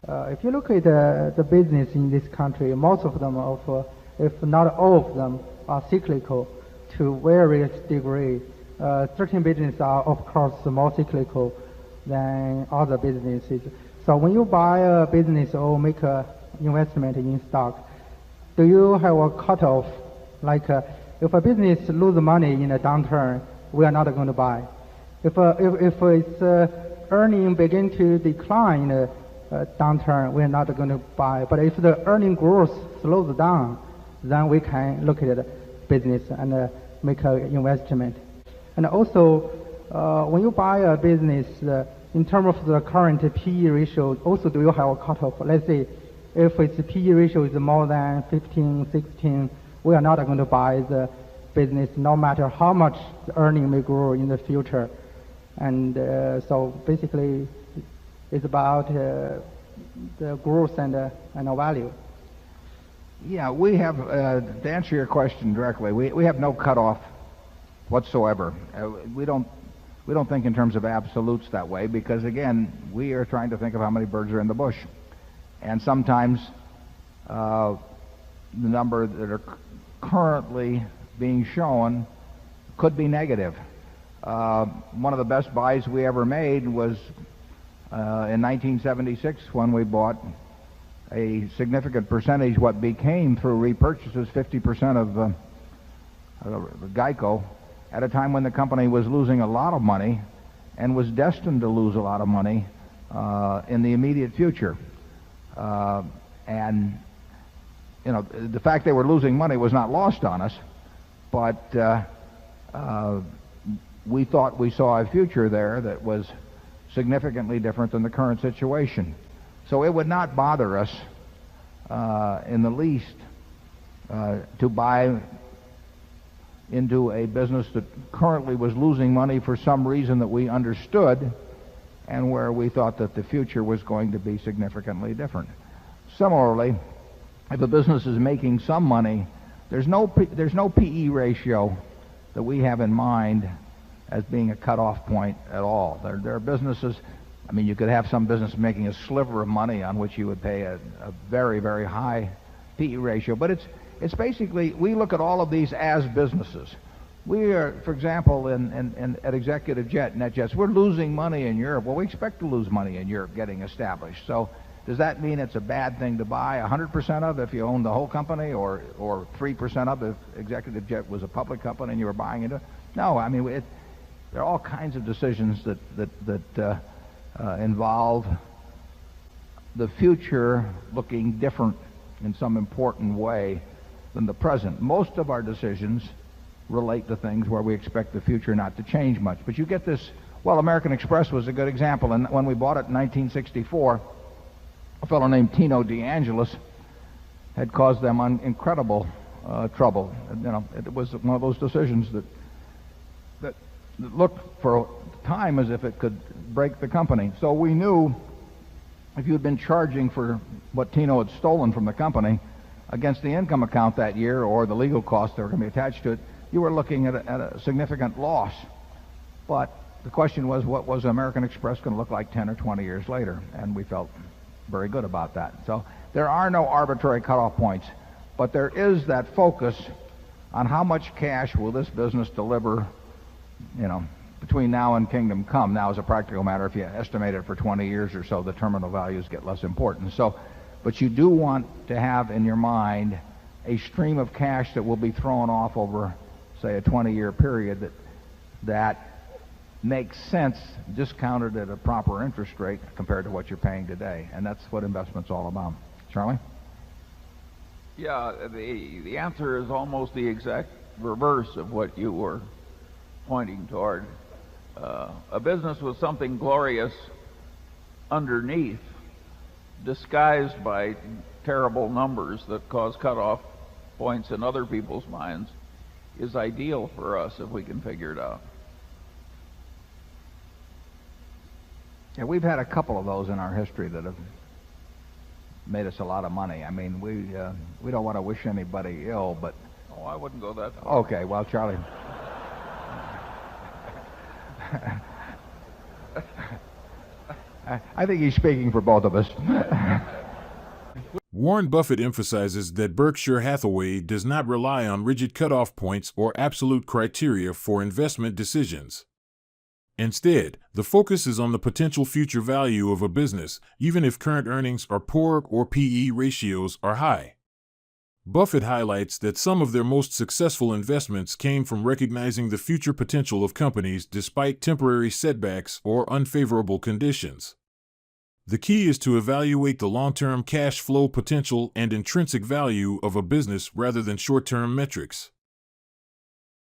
If you look at the business in this country, most of them, if not all of them, are cyclical to various degree. Certain businesses are, of course, more cyclical than other businesses. So when you buy a business or make an investment in stock, do you have a cutoff? Like if a business loses money in a downturn, we are not going to buy. If its earning begin to decline in a downturn, we are not going to buy. But if the earning growth slows down, then we can look at the business and make an investment. And also, when you buy a business, in terms of the current PE ratio, also do you have a cutoff? Let's say if its PE ratio is more than 15, 16, we are not going to buy the business no matter how much the earning may grow in the future. And so basically it's about the growth and the value. Yeah, we have, to answer your question directly, we have no cutoff whatsoever. We don't think in terms of absolutes that way because, again, we are trying to think of how many birds are in the bush. And sometimes the number that are currently being shown could be negative. One of the best buys we ever made was in 1976 when we bought a significant percentage, what became through repurchases 50% of Geico, at a time when the company was losing a lot of money and was destined to lose a lot of money in the immediate future. And you know, the fact they were losing money was not lost on us, but we thought we saw a future there that was significantly different than the current situation. So it would not bother us in the least to buy into a business that currently was losing money for some reason that we understood and where we thought that the future was going to be significantly different. Similarly, if a business is making some money, there's no PE ratio that we have in mind as being a cutoff point at all. There are businesses, I mean, you could have some business making a sliver of money on which you would pay a very, very high PE ratio. But it's basically, we look at all of these as businesses. We are, for example, at Executive Jet, NetJets, we're losing money in Europe. Well, we expect to lose money in Europe getting established. So does that mean it's a bad thing to buy 100% of if you own the whole company, or 3% of if Executive Jet was a public company and you were buying into it? No, I mean, there are all kinds of decisions that involve the future looking different in some important way than the present. Most of our decisions relate to things where we expect the future not to change much. But you get this, well, American Express was a good example. And when we bought it in 1964, a fellow named Tino DeAngelis had caused them incredible trouble. You know, it was one of those decisions that looked for a time as if it could break the company. So we knew if you had been charging for what Tino had stolen from the company against the income account that year or the legal costs that were going to be attached to it, you were looking at a significant loss. But the question was, what was American Express going to look like 10 or 20 years later? And we felt very good about that. So there are no arbitrary cutoff points, but there is that focus on how much cash will this business deliver, you know, between now and kingdom come. Now, as a practical matter, if you estimate it for 20 years or so, the terminal values get less important. So, but you do want to have in your mind a stream of cash that will be thrown off over, say, a 20-year period that makes sense discounted at a proper interest rate compared to what you're paying today. And that's what investment's all about. Charlie? Yeah, the answer is almost the exact reverse of what you were pointing toward. A business with something glorious underneath, disguised by terrible numbers that cause cutoff points in other people's minds, is ideal for us if we can figure it out. Yeah, we've had a couple of those in our history that have made us a lot of money. I mean, we don't want to wish anybody ill, but... Oh, I wouldn't go that far. Okay, well, Charlie... I think he's speaking for both of us. Warren Buffett emphasizes that Berkshire Hathaway does not rely on rigid cutoff points or absolute criteria for investment decisions. Instead, the focus is on the potential future value of a business, even if current earnings are poor or P/E ratios are high. Buffett highlights that some of their most successful investments came from recognizing the future potential of companies despite temporary setbacks or unfavorable conditions. The key is to evaluate the long-term cash flow potential and intrinsic value of a business rather than short-term metrics.